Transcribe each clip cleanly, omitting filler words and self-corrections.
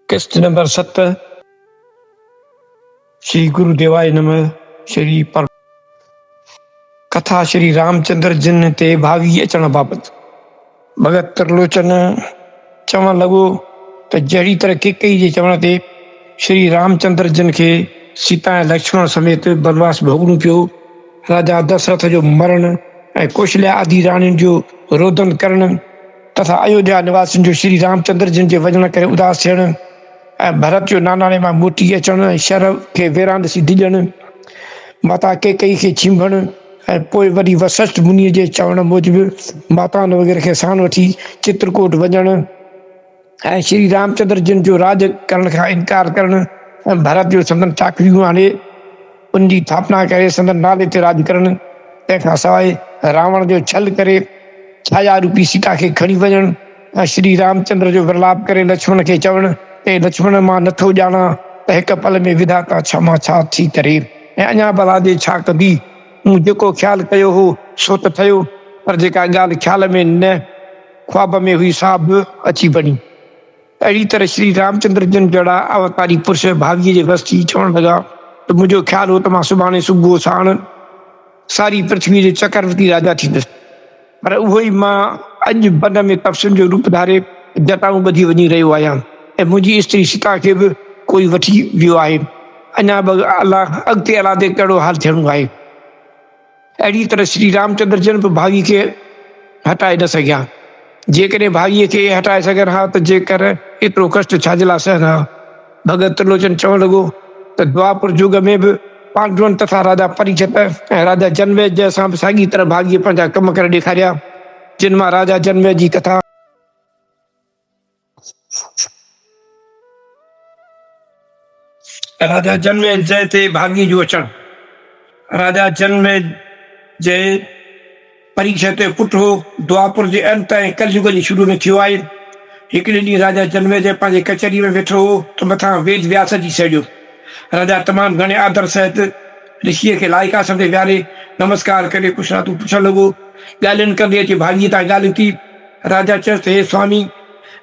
किस्त नंबर 7। श्री गुरुदेवाय नमः। श्री पर कथा श्री रामचंद्र जिन ते भावी अचण बाबत। भगत त्रिलोचन चवण लगो त जहिड़ी तरह केकई जे चवण ते श्री रामचंद्र जिन के सीता ऐं लक्ष्मण समेत बनवास भोगणो पियो। राजा दशरथ जो मरण ऐं कौशल्या आदि राणियुनि जो रोदन करण तथा अयोध्या निवासियुनि जो श्री रामचंद्र जिन जे वञण करे उदास थियण ऐं भरत जो नानाणे मां मोटी अचण ऐं शर खे वेरान ॾिसी डिॼण, माता केकई खे छींभण ऐं पोइ वरी वशिष्ठ मुनीअ जे चवण मूजिबि माताउनि वग़ैरह खे साण वठी चित्रकूट वञण ऐं श्री रामचंद्र जिन जो राज करण खां इनकार करण ऐं भरत जो संदन चाकरियूं आणे उन जी स्थापना करे संदन नाले ते राज करण। तंहिंखां सवाइ रावण जो छल करे छाया रूपी सीता खे खणी वञण ऐं श्री रामचंद्र जो विरलाप करे लक्ष्मण खे चवण ते लक्ष्मण मां नथो ॼाणा त हिकु पल में विधाता छा मां छा थी करे ऐं अञा भला जे छा कंदी। मूं जेको ख़्यालु कयो हो सो त थियो, पर जेका ॻाल्हि ख़्याल में न ख्वाब में हुई सा बि अची बणी। अहिड़ी तरह श्री रामचंद्र जिन जहिड़ा अवतारी पुरुष भाभीअ जे वस थी चवण लॻा त मुंहिंजो ख़्यालु हो त मां सुभाणे सुबुह साण सारी पृथ्वी जे चक्रवर्ती राजा थींदुसि, पर उहो ई मां अॼु बन में तपसुनि जो रूप धारे जटाऊं ॿधी वञी रहियो आहियां ऐं मुंहिंजी स्त्री सीता खे बि कोई वठी वियो आहे। अञा बि अलाह अॻिते अलादे कहिड़ो हाल थियणो आहे। अहिड़ी तरह श्री रामचंद्र जिन बि भावी खे हटाए न सघिया। जेकॾहिं भाईअ खे हटाए सघनि हा त जेकर एतिरो कष्ट छाजे लाइ सहनि हा। भगत त्रिलोचन चवण लॻो त द्वापर युग में बि पांडवनि तथा राजा परीक्षित ऐं राजा जनमेजय जंहिंसां बि साॻी तरह भाॻीअ पंहिंजा कम करे ॾेखारिया, जिन मां राजा जनमेजय जी कथा राजा जनमेजय ते भाॻीअ जो अचणु। राजा जनमेजय परीक्षित जो पुटु हो। द्वापर जे अंत ऐं कलयुग जी शुरू में थियो आहे। हिकिड़े ॾींहुं राजा जनमेजय पंहिंजे कचहरीअ में वेठो हो त मथां वेद व्यास जी सड़ियो। राजा तमामु घणे आदर सहित ऋषिअ खे लाइका सम्झे विहारे नमस्कार करे कुझु रातूं पुछण लॻो। ॻाल्हियुनि कंदे अची भाॼीअ तां ॻाल्हि थी। राजा चयुसि हे स्वामी,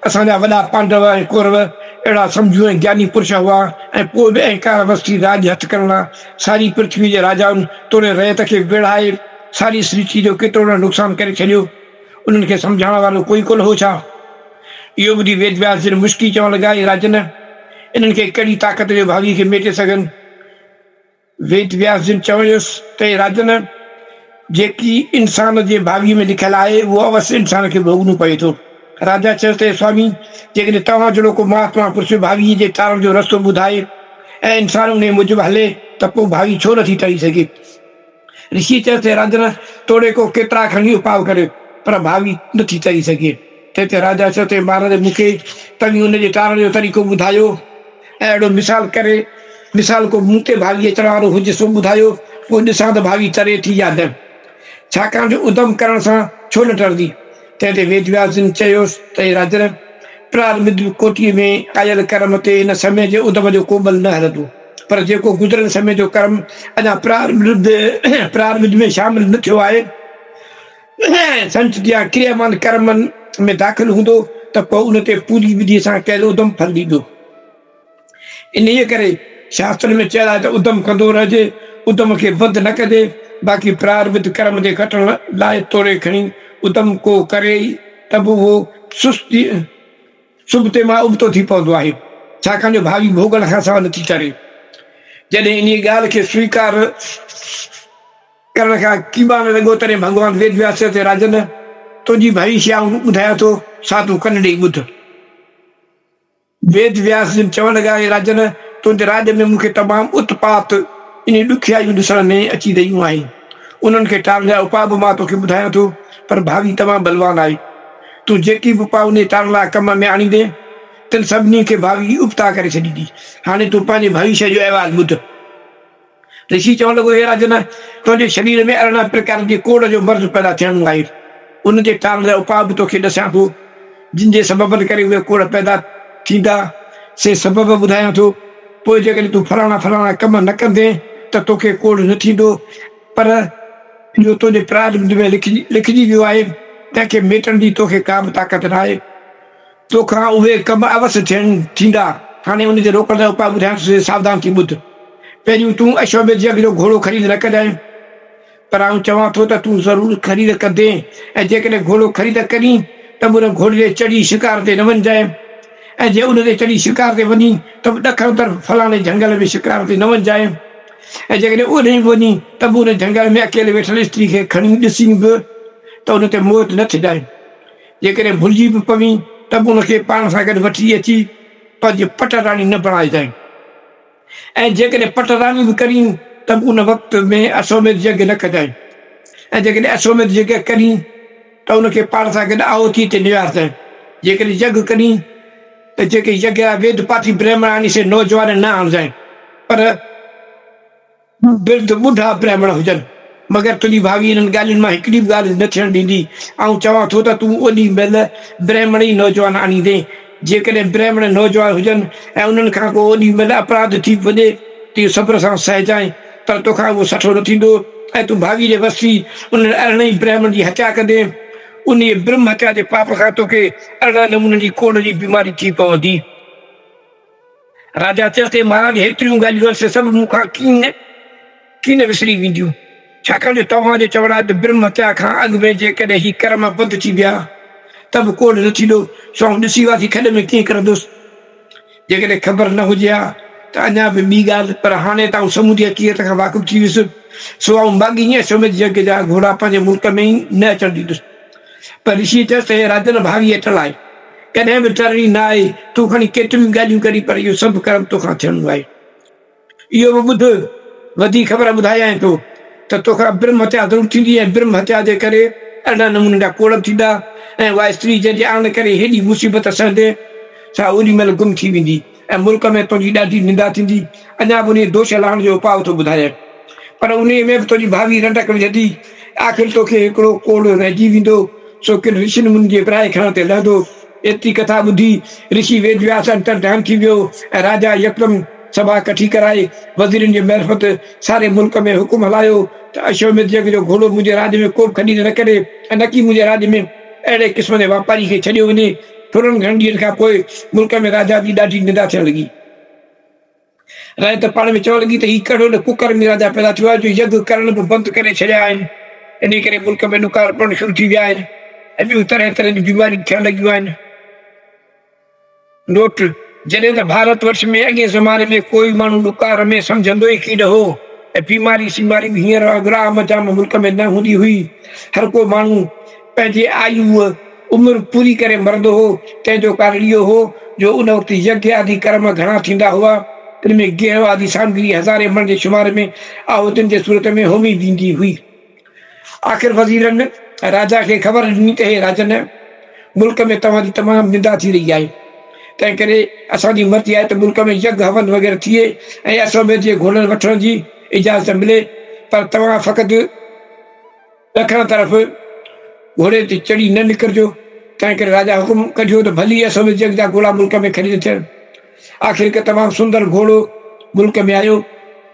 असांजा वॾा पांडव ऐं कौरव अहिड़ा सम्झू ऐं ज्ञानी पुरुष हुआ ऐं पोइ बि अहंकार वस्ती राज हथ करण लाइ सारी पृथ्वी जे राजाउनि तोड़े रयत खे विढ़ाए सारी सृष्टि जो केतिरो न नुक़सानु करे छॾियो। उन्हनि खे सम्झाइण वारो कोई कोन हो छा? इहो ॿुधी वेद व्यास जिन मुश्की चवण लॻा राजन, इन्हनि खे कहिड़ी ताक़त जो भावी खे मेटे सघनि। वेद व्यास जिन चवयोसि त राजन, जेकी इंसान जे भावीअ में लिखियलु आहे उहो अवश्य इंसान खे भोगणो पए थो। राजा चयुसि त स्वामी, जेकॾहिं तव्हां जहिड़ो को महात्मा पुरुष भावीअ जे तारण जो रस्तो ॿुधाए ऐं इंसान उन मूजिबि हले त पोइ भावी छो नथी टरी सघे। ऋषि चयुसि राजन, तोड़े को केतिरा खणी उपाउ करे पर भावी नथी तरी सघे। तंहिं राजा चयो महाराज, मूंखे तव्हीं हुनजे तारण जो तरीक़ो ॿुधायो ऐं अहिड़ो मिसाल को मूं ते भावी अचण वारो हुजे सो ॿुधायो, पोइ ॾिसां त भावी तरे थी या न। छाकाणि जो उधम करण सां छो न टरंदी। तंहिं ते वेद व्यास जिन चयोसि त राजन, प्रारब्ध कोटीअ में आयल कर्म ते हिन समय जे उधम जो को बल न हलंदो, पर जेको गुज़िरियल समय जो कर्म अञा प्रारब्ध में शामिल न थियो आहे, संचित या क्रियामान कर्मनि में दाख़िल हूंदो त पोइ उन ते पूरी विधीअ सां कयल उधम फल ॾींदो। इन करे शास्त्र में चयल आहे त उधम कंदो रहिजे, उधम खे बंदि न कजे। बाक़ी प्रारब्ध कर्म जे घटण लाइ तोड़े खणी उधम को करे त बि उहो सुबुह ते मां उबतो थी पवंदो आहे, छाकाणि जो भावी भोगण खां सवाइ नथी करे। जॾहिं इन ॻाल्हि खे स्वीकार करण खां कीबान लॻो तॾहिं भॻवानु वेद व्यास ते राजन, तुंहिंजी भविष्य ॿुधायां थो, सा तूं कन ॾेई ॿुध। वेद व्यास जिन चवण लॻा राजन, तुंहिंजे राज में मूंखे तमामु उत्पात इन ॾुखियायूं ॾिसण में अची रहियूं आहिनि। उन्हनि खे टारण जा उपाउ बि मां तोखे ॿुधायां थो, पर भावी तमामु बलवान आहे। तूं जेकी बि उपाउ उन टारण लाइ कम में आणींदे तिन सभिनी खे भावी उबता करे छॾींदी। हाणे तूं पंहिंजे भविष्य जो अहवालु ॿुध। ऋषि चवण लॻो हे राजन, तुंहिंजे शरीर में 18 प्रकार जे कोड़ जो मर्ज़ पैदा थियणो आहे। उन जे टारण जा उपाउ बि तोखे ॾसां थो, जिन जे सबबनि करे उहे कोड़ पैदा थींदा से सबब ॿुधायां थो। पोइ जेकॾहिं तूं फलाणा कम न कंदे त तोखे कोड़ न थींदो, पर जो तुंहिंजे प्रारब्ध में लिखिजी वियो आहे तंहिंखे मेटण जी तोखे का बि ताक़त न आहे। तोखां उहे कम अवश्य थींदा हाणे उनखे रोकण जा उपाय ॿुधायांसि, सावधान थी ॿुध। पहिरियों तूं अश्वमेध यज्ञ जो घोड़ो ख़रीद न कजांइ, पर आउं चवां थो त तूं ज़रूरु ख़रीद कंदे, ऐं जेकॾहिं घोड़ो ख़रीद करीं त उन घोड़े ते चढ़ी शिकार ते न वञिजांइ, ऐं जे उन ते चढ़ी शिकार ते वञी त बि ॾखण तरफ़ फलाणे जंगल में शिकार ते न वञिजांइ, ऐं जेकॾहिं ओॾे वञी त बि उन जंगल में अकेले वेठल स्त्री खे खणी ॾिसी बि त उन ते मोहित न थिजांइ। जेकॾहिं भुलिजी बि पवीं त बि उनखे पाण सां गॾु वठी अची पंहिंजी पटराणी न बणाइजांइ, ऐं जेकॾहिं पटराणी बि करीं त बि उन वक़्त में अश्वमेध यज्ञ न कजांइ, ऐं जेकॾहिं अश्वमेध यज्ञ करीं त उनखे पाण सां गॾु आहुति ते निहारजांइ। जेकॾहिं यज्ञ करीं त जेके यज्ञ जा वेद पाती ब्राह्मण आणी से नौजवान न आणजांइ, पर वृद्ध ॿुढा ब्राह्मण हुजनि, मगर तुंहिंजी भाभी इन्हनि ॻाल्हियुनि मां हिकिड़ी बि ॻाल्हि न थियणु ॾींदी। ऐं चवां थो त तूं ओॾी महिल ब्राह्मण ई नौजवान आणींदे। जेकॾहिं ब्राह्मण नौजवान हुजनि ऐं उन्हनि खां को ओॾी महिल अपराध थी वञे त इहो सब्र सां सहिजांइ, पर तोखां उहो सठो न थींदो, ऐं तूं भाभी जे वसी उन्हनि अरिड़हं ई ब्राह्मण जी हत्या कंदे। उन ब्रह्म हत्या जे पाप खां तोखे अरिड़हं नमूननि जी कोढ़ जी बीमारी थी पवंदी। राजा चयो, महाराज हेतिरियूं ॻाल्हियूं से सभु मूंखां कीन विसरी वेंदियूं, छाकाणि जो तव्हांजे चवण आहे त ब्रह्म हत्या खां अॻु में जेकॾहिं ही कर्म बंदि थी विया त बि कोढ़ न थींदो। सो आउं ॾिसी वासी खॾ में कीअं करंदुसि। जेकॾहिं ख़बर न हुजे हा त अञा बि ॿी ॻाल्हि, पर हाणे त आउं समुंडी हक़ीक़त खां वाक़ुफ़ु थी वियुसि। सो आउं बाग़ी ईअं अश्वमेध यज्ञ जा घोड़ा पंहिंजे मुल्क में ई न अचणु ॾींदुसि। पर ऋषि चयसि त हे राजन, भावी हेठि आहे, कॾहिं बि टरणी न आहे। तूं खणी केतिरियूं ॻाल्हियूं करी, पर इहो सभु कर्म तोखां थियणो आहे। इहो बि ॿुध, वधी ख़बर ॿुधायां थो त तोखां ब्रह्म हत्या ज़रूरु थींदी, ऐं ब्रह्म हत्या जे करे अरिड़हं नमूने जा कोढ़ थींदा, ऐं उहा स्त्री जंहिंजे आण करे हेॾी मुसीबत सहंदे सा ओॾी महिल गुम थी वेंदी, ऐं मुल्क में तुंहिंजी ॾाढी निंदा थींदी। अञा बि उन दोष लाहिण जो उपाउ थो ॿुधाए, पर उन में बि तुंहिंजी भाभी रंडक विझंदी। आख़िर तोखे हिकिड़ो कोढ़ रहिजी वेंदो, सो किन ऋषिनि मुनि जे प्राय खण ते लहंदो। एतिरी कथा ॿुधी ऋषि वेद व्यास अंतर्ध्यान थी वियो, ऐं राजा यकदमि सभा कठी कराए वज़ीरनि जे महिरफ़त सारे मुल्क में हुकुम हलायो त अश्वमेध यज्ञ जो घोड़ो मुंहिंजे राज्य में को बि ख़रीद न करे, ऐं न कि मुंहिंजे राज्य में अहिड़े क़िस्म जे वापारी खे छॾियो वञे। थोरनि घणनि ॾींहंनि खां पोइ मुल्क में राजा जी ॾाढी निंदा थियणु लॻी। रहे त पाण में चवणु लॻी त हीउ कहिड़ो न कुकर्मी राजा पैदा थियो आहे, जो यज्ञ करण बि बंदि करे छॾिया आहिनि। इन करे मुल्क में ॾुकार पवणु शुरू थी विया आहिनि, ऐं ॿियूं तरह तरह जूं बीमारियूं थियणु लॻियूं आहिनि। नोट, जॾहिं त भारत वर्ष में अॻे ज़माने में कोई माण्हू ॾुकार में सम्झंदो ई कीन हो, ऐं बीमारी सीमारी बि हींअर अग्राम जाम मुल्क में न हूंदी हुई। हर को माण्हू पंहिंजे आयु उमिरि पूरी करे मरंदो हो। तंहिंजो कारण इहो हो जो उन वक़्तु यज्ञ आदि कर्म घणा थींदा हुआ। इन में गेह आदि सामग्री हज़ारे मन जे शुमार में आहुतियुनि जे सूरत में होमी वेंदी हुई। आख़िर वज़ीरनि राजा खे ख़बर ॾिनी त हे राजन, मुल्क में तव्हांजी तमामु निंदा थी रही आहे, तंहिं करे असांजी मर्ज़ी आहे त मुल्क में यज्ञ हवन वग़ैरह थिए ऐं अश्वमेध जे घोड़नि वठण जी इजाज़त मिले, पर तव्हां फ़क़ति ॾखण तरफ़ घोड़े ते चढ़ी न निकिरजो। तंहिं करे राजा हुकुम कढियो त भली अश्वमेध यज्ञ जा घोड़ा मुल्क में ख़रीद थियनि। आख़िर हिकु तमामु सुंदर घोड़ो मुल्क में आयो,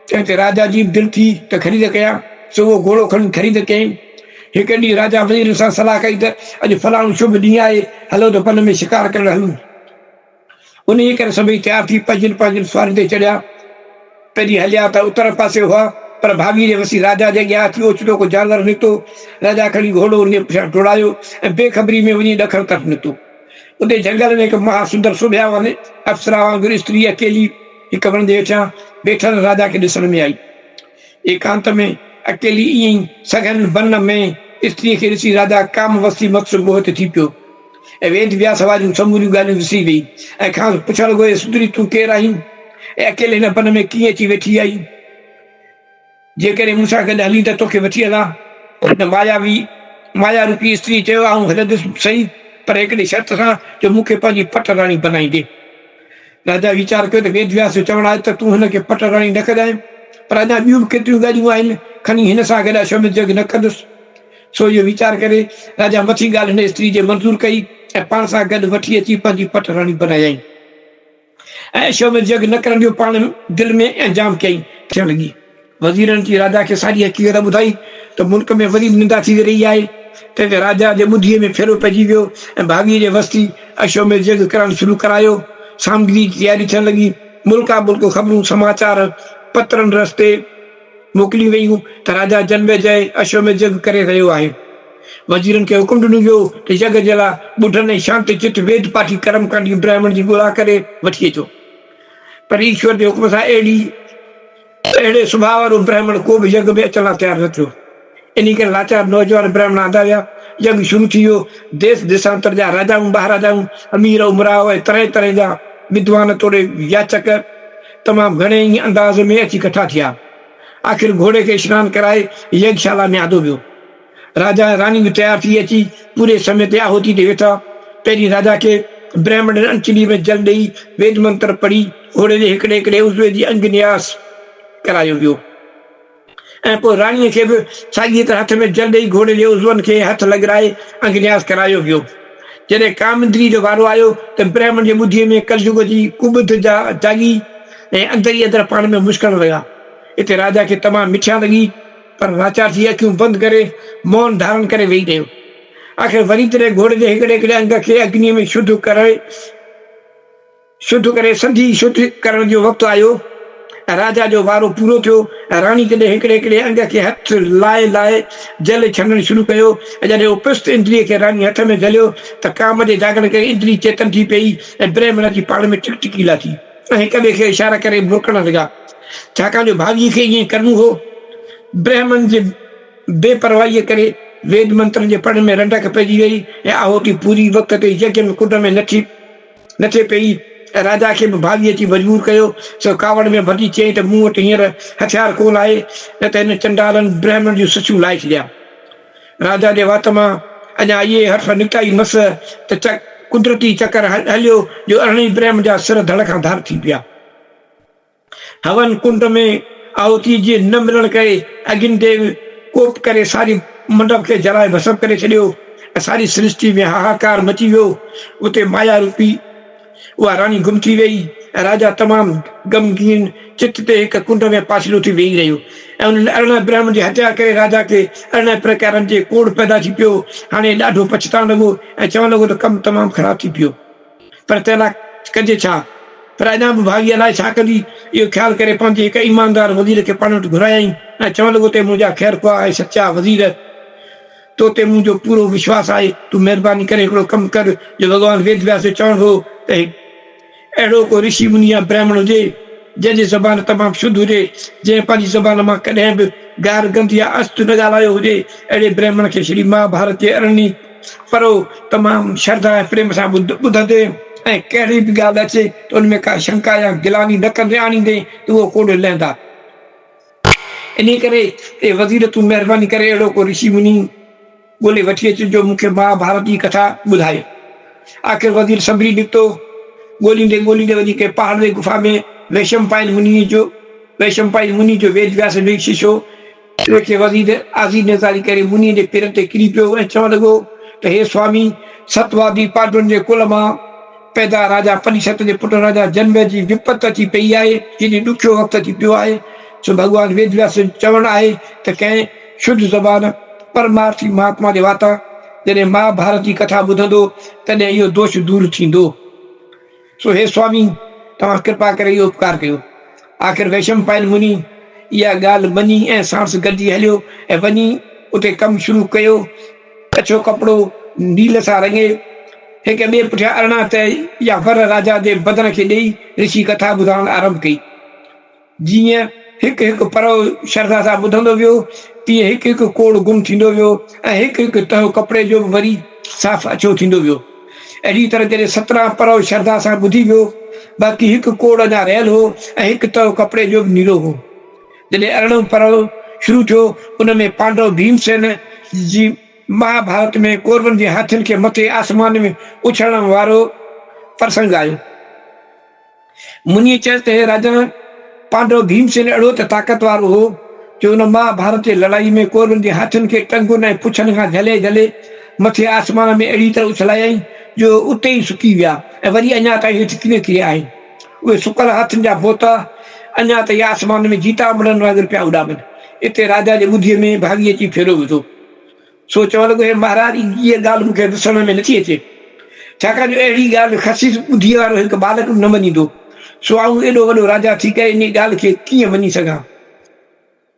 तंहिं ते राजा जी दिलि थी त ख़रीद कयां, सो उहो घोड़ो खणी ख़रीद कयईं। हिकु ॾींहुं राजा वज़ीर सां सलाह कई त अॼु फलाणो शुभ ॾींहुं आहे, हलो त वन में शिकार करणु हलूं। उन करे सभई तयार थी पंहिंजनि पंहिंजनि सुवारियुनि ते चढ़िया। पहिरीं हलिया त उतर पासे हुआ, पर भाभी जे वसी राजा जे अॻियां थी ओचितो को जानवर निकितो। राजा खणी घोड़ो उन पुठियां डोड़ायो ऐं बेख़बरी में वञी ॾखण तरफ़ निकितो। उते जंगल में हिकु महासुंदर सुभ्या वञे अप्सरा वांगुरु स्त्री अकेली हिकु वण जे हेठां वेठल राजा खे ॾिसण में आई। एकांत में अकेली ईअं ई सघन वन में स्त्रीअ खे ॾिसी राजा काम वस्ती मत्सु मोहित थी पियो, ऐं वेद व्यास वारियूं समूरियूं ॻाल्हियूं विसरी वेई, ऐं खां पुछणु लॻो, सुंदरी तूं केरु आहीं ऐं अकेले हिन वन में कीअं अची वेठी आई? जेकॾहिं मूंसां गॾु हली त तोखे वठी हलां। हिन माया रूपी स्त्री चयो, आऊं हलंदुसि सही, पर हिकिड़ी शर्त सां, जो मूंखे पंहिंजी पटराणी बनाईंदे। राजा वीचार कयो त वेद व्यास जो चवणु आहे त तूं हिनखे पटराणी न कंदे, पर अञा ॿियूं बि केतिरियूं ॻाल्हियूं आहिनि, खणी हिन सां गॾु अश्वमेध यज्ञ न कंदुसि। सो इहो वीचार करे राजा मथी ॻाल्हि हिन स्त्री जे मंज़ूर कई ऐं पाण सां गॾु वठी अची पंहिंजी पटराणी बनायई, ऐं अश्वमेध यज्ञ न करण जो पाण दिलि में इंजाम कयईं। थियण लॻी वज़ीरनि जी राजा खे सारी हक़ीक़त ॿुधाई त मुल्क में वरी निंदा थी रही आहे। तंहिं राजा जे ॿुधीअ में फेरो पइजी वियो ऐं भाभीअ जे वस्ती अश्वमेध यज्ञ करणु शुरू करायो। सामग्री जी तयारी थियण लॻी। मुल्का मुल्क ख़बरूं समाचार पत्रनि रस्ते मोकिली वयूं त राजा जनमेजय अश्वमेध करे रहियो आहे। वज़ीरनि खे हुकुम ॾिनो वियो त यज्ञ जे लाइ ॿुढनि ऐं शांति चित वेद पाठी कर्मकांडी ब्राह्मण जी ॻोल्हा करे वठी अचो। पर ईश्वर जे हुकुम सां अहिड़े सुभाउ वारो ब्राह्मण को बि यज्ञ में अचण लाइ तयारु न थियो। इन करे लाचार नौजवान ब्राह्मण आंदा विया। यज्ञ शुरू थी वियो। देश देशांतर जा राजाऊं महाराजाऊं अमीर उमराव ऐं तरह तरह जा विद्वान तोड़े याचक तमामु घणे ई अंदाज़ में अची इकट्ठा थिया। आख़िर घोड़े खे स्नान कराए यज्ञशाला में आंदो वियो। राजा रानी बि तयारु थी अची पूरे समय ते आहुति ते वेठा। पहिरीं राजा खे ब्राह्मण अंचली में जल ॾेई वेद मंत्र पढ़ी घोड़े जे हिकिड़े हिकिड़े उज़वे जी अंग न्यास करायो वियो। ऐं पोइ राणीअ खे बि साॻीअ तरह हथ में जल ॾेई घोड़े जे उज़वनि खे हथ लॻराए अंग न्यास करायो वियो। जॾहिं कामंद्री जो वारो आयो त ब्राह्मण जे ॿुधीअ में कलयुग जी कुबत जागी ऐं अंदर ई अंदरि पाण में मुश्किल लॻा। हिते राजा खे तमामु मिठा लॻी, पर लाचार थी अखियूं बंदि करे मौन धारण करे वेही रहियो। आख़िर वरी तॾहिं घोड़े जे हिकिड़े हिकिड़े अंग खे अग्नीअ में शुद्ध करे संधी शुद्ध करण जो वक़्तु आयो। राजा जो वारो पूरो थियो। राणी जॾहिं हिकिड़े हिकिड़े अंग खे हथ लाए लाए जल छंडणु शुरू कयो ऐं जॾहिं उपस्थ इंद्रिय खे राणी हथ में झलियो त काम जे जागण करे इंद्री चेतन थी पई ऐं ब्राह्मण जी पाण में टिकटिकीला थी ऐं हिक ॿिए खे इशारा करे मोकिलण लॻा। छाकाणि जो भाॼीअ खे ईअं करिणो हो। ब्राह्मण जे बेपरवाहीअ करे वेद मंत्रनि जे पढ़ण में रंडक पइजी वई ऐं आहुति पूरी वक़्त ते यज्ञ में कुंड में न थिए पई। राजा खे बि भाॼी अची मजबूर कयो। सो कावड़ में भॼी चयईं त मूं वटि हींअर हथियार कोन आहे, न त हिन चंडालनि ब्राह्मण जूं सचूं लाहे छॾिया। राजा जे वात मां अञा इहे हर्फ़ निकिता ई मस त कुदरती चकर हलियो जो 18 ब्राह्मण जा सिर धड़ खां धार थी पिया। हवन कुंड में आहुति जे न मिलण करे अग्नि देव कोप करे सारी मंडप खे जलाए भस्म करे छॾियो ऐं सारी सृष्टि में हाहाकार मची वियो। उते माया रूपी उहा रानी गुम थी वई ऐं राजा तमामु गमगीन चित ते हिकु कुंड में पाछलो थी वेही रहियो ऐं उन 18 ब्राह्मण जी हत्या करे राजा खे 18 प्रकारनि जे कोड़ पैदा थी पियो। हाणे ॾाढो पछताइण लॻो ऐं चवणु लॻो त कमु तमामु ख़राबु थी पियो, पर तंहिं लाइ कजे छा। पर अञा बि भाॼी अलाए छा कंदी, इहो ख़्यालु करे पंहिंजे हिकु ईमानदार वज़ीर खे पाण वटि घुरायईं ऐं चवणु लॻो त मुंहिंजा ख़ैर ख़्वाह ऐं सचा वज़ीर, तो ते मुंहिंजो पूरो विश्वासु आहे। तूं महिरबानी करे हिकिड़ो कमु कर जो भॻवानु वेद व्यास जो चवणु हो त अहिड़ो को ऋषि मुनि या ब्राह्मण हुजे जंहिंजी ज़बान तमामु शुद्ध हुजे, जंहिं पंहिंजी ज़बान मां कॾहिं बि गार गंद या अस्त न ॻाल्हायो हुजे, अहिड़े ब्राह्मण खे श्री महाभारत जे 18 परो तमामु श्रद्धा ऐं प्रेम सां ॿुधंदे ऐं कहिड़ी बि ॻाल्हि अचे त उनमें का शंका या गिलानी न कंदे आणींदे त उहो कोड़ लहंदा। इन करे वज़ीर तूं महिरबानी करे अहिड़ो को ऋषि मुनि ॻोल्हे वठी अचिजो, मूंखे महाभारत जी कथा ॿुधाए। आख़िर वज़ीर संभरी निकितो। ॻोल्हींदे वञी के पहाड़ जे गुफ़ा में वैशंपायन मुनि जो वेद व्यास ॾेई शिशो खे वज़ीर आज़ी नज़ारी करे मुनीअ जे पेरनि ते किरी पियो ऐं चवणु लॻो त हे स्वामी, सतवादी पांडवनि जे कुल मां पैदा राजा परीक्षत जे पुट राजा जनमेजय जी विपत अची पई आहे, हेॾी ॾुखियो वक़्तु अची पियो आहे। सो भॻवानु वेद व्यास चवणु आहे त कंहिं शुद्ध ज़बान परमार्थी महात्मा जे वाता जॾहिं महाभारत जी कथा ॿुधंदो तॾहिं इहो दोष दूर थींदो। सो हे स्वामी, तव्हां कृपा करे इहो उपकार कयो। आख़िर वैशंपायन मुनि इहा ॻाल्हि मञी ऐं सांस गॾिजी हलियो ऐं वञी उते कमु शुरू कयो। कछो कपिड़ो नील सां रंगे हिक ॿिए पुठियां अरिड़हं त या वर राजा जे बदन खे ॾेई ऋषि कथा ॿुधाइण आरंभ कई। जीअं हिकु हिकु परो श्रद्धा सां ॿुधंदो वियो, तीअं हिकु हिकु कोड़ गुम थींदो वियो ऐं हिकु हिकु तहो कपिड़े जो बि वरी साफ़ अछो थींदो वियो। अहिड़ी तरह जॾहिं 17 परो श्रद्धा सां ॿुधी वियो, बाक़ी हिकु कोड़ अञा रहियल हो ऐं हिकु तहो कपिड़े जो बि नीरो हो। जॾहिं 18 परो शुरू थियो, उन में पांडव भीमसेन जी महाभारत में कौरवनि जे हाथियुनि खे मथे आसमान में उछलण वारो प्रसंग आयो। मुनीअ चयसि त हे राजा, पांडव भीमसेन अहिड़ो त ताक़त वारो हो जो हुन महाभारत जे लड़ाई में कौरवनि जे हाथियुनि खे टंगुनि ऐं पुछनि खां झले मथे आसमान में अहिड़ी तरह उछलायईं जो उते ई सुकी विया ऐं वरी अञा ताईं हेठि किने किरिया आहिनि। उहे सुकल हथनि जा बोता अञा ताईं आसमान में जीता उड़नि वांगुरु पिया उॾामनि। हिते राजा जे ॿुधीअ में भाॻी अची फेरो विधो। सो चवणु लॻो, हे महाराज, इहा ॻाल्हि मूंखे ॾिसण में नथी अचे छाकाणि अहिड़ी ॻाल्हि ख़सीस ॿुधी वारो हिकु बालक न मञींदो। सो आऊं एॾो वॾो राजा थी करे इन ॻाल्हि खे कीअं मञी सघां।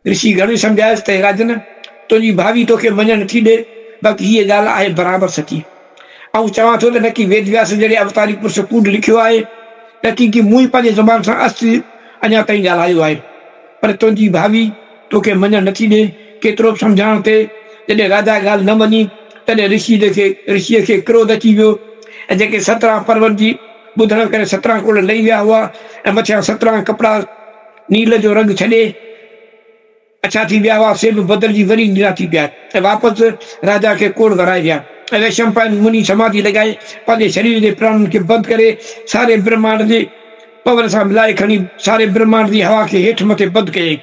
ऋषि घणेई सम्झायसि त राजन, तुंहिंजी भाभी तोखे मञणु नथी ॾे, बाक़ी हीअ ॻाल्हि आहे बराबरि सची। ऐं चवां थो त न की वेद व्यास जहिड़े अवतारी पुरुष कूड़ लिखियो आहे, न की मूं ई पंहिंजे ज़बान सां अस्त अञा ताईं ॻाल्हायो आहे। पर तुंहिंजी भाभी तोखे मञणु नथी ॾे। केतिरो बि सम्झाइण ते जॾहिं राजा ॻाल्हि न मञी, तॾहिं ऋषिअ खे क्रोध अची वियो ऐं जेके 17 पर्वनि जी ॿुधण करे 17 कोड़ लही विया हुआ ऐं मथियां 17 कपिड़ा नील जो रंग छॾे अछा थी विया हुआ, से बि बदिलजी वरी नीरा थी पिया ऐं वापसि राजा खे कोड़ वराए विया। ऐं वैशंपायन मुनि समाधि लॻाए पंहिंजे शरीर जे प्राणनि खे बंदि करे सारे ब्रह्मांड जे पवन सां मिलाए खणी सारे ब्रह्मांड जी हवा खे हेठि मथे बंदि कयईं।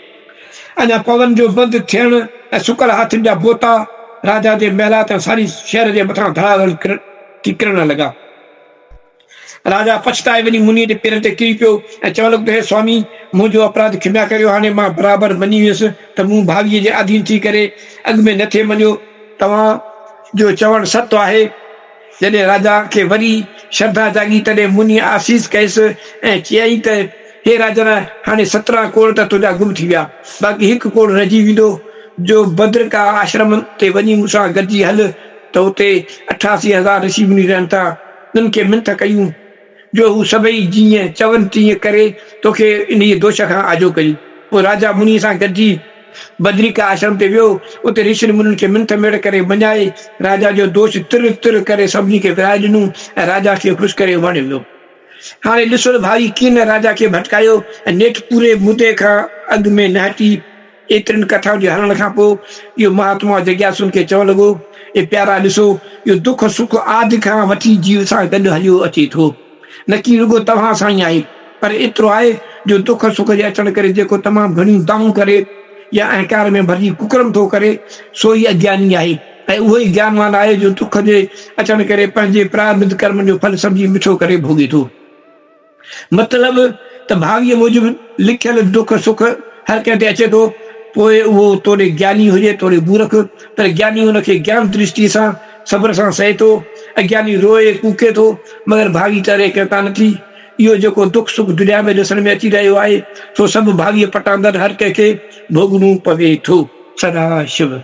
अञा पवन जो बंदि थियण ऐं सुकल हाथनि जा बोता राजा जे महिलात ऐं सारी शहर जे मथां धड़ाधड़ थी किरण लॻा। राजा पछताए वञी मुनीअ जे पेरनि ते किरी पियो ऐं चवण लॻो, हे स्वामी, मुंहिंजो अपराध क्षमा करियो। हाणे मां बराबरि मञी वियुसि त मूं भाभीअ जे अधीन थी करे अॻु में न थिए मञियो। तव्हां जो चवणु सत्य आहे। जॾहिं राजा खे वरी श्रद्धा जागी तॾहिं मुनीअ आसीस कयसि ऐं चयईं त हे राजन, हाणे 17 कोड़ त तुंहिंजा गुम थी विया, बाक़ी हिकु कोड़ रहिजी वेंदो। जो बद्रिका आश्रम ते वञी मूंसां गॾिजी हल, त हुते 88,000 ऋषि मुनि रहनि था। उन्हनि खे मिंथ कयूं जो हू सभई जीअं चवनि तीअं करे तोखे इन दोष खां आजो कई। पोइ राजा मुनीअ सां गॾिजी बद्रिका आश्रम ते वियो। उते ऋषि मुनियुनि खे मिंथ मेड़ करे मञाए राजा जो दोष तिर तिर करे सभिनी खे विराए ॾिनूं ऐं राजा खे ख़ुशि करे वणे वियो। हाणे ॾिसो भाई कीअं न राजा खे भटकायो ऐं नेठि पूरे मुदे खां अॻु में न हटी। एतिरनि कथाउनि जे हलण खां पोइ इहो महात्मा जिज्ञासुनि खे चवणु लॻो, ए प्यारा, ॾिसो, इहो दुख सुख आदि खां वठी जीव सां गॾु हलियो अचे थो, न की रुॻो तव्हां सां ई आहे। पर एतिरो आहे जो दुख सुख जे अचण करे जेको तमामु घणियूं दाऊं करे या अहंकार में भरिजी कुकरम थो करे, सो ई अज्ञानी आहे। ऐं उहो ई ज्ञानवान आहे जो दुख जे अचण करे पंहिंजे प्रारब्ध कर्म जो फल सम्झी मिठो करे भोॻे थो। मतिलबु त भावीअ मूजिबि लिखियल दुख सुख हर कंहिं ते अचे थो, पोइ उहो तोड़े ज्ञानी हुजे तोड़े मूर्ख, पर ज्ञानी हुनखे ज्ञान दृष्टि सां सब्र सां सहे थो। अज्ञानी रोए कूके थो, मगर भावी तरे कंहिं नथी। इहो जेको दुख सुख दुनिया में ॾिसण में अची रहियो आहे, सो सभु भावीअ पटांदड़ हर कंहिंखे भोॻणो पवे थो। सदा शिव।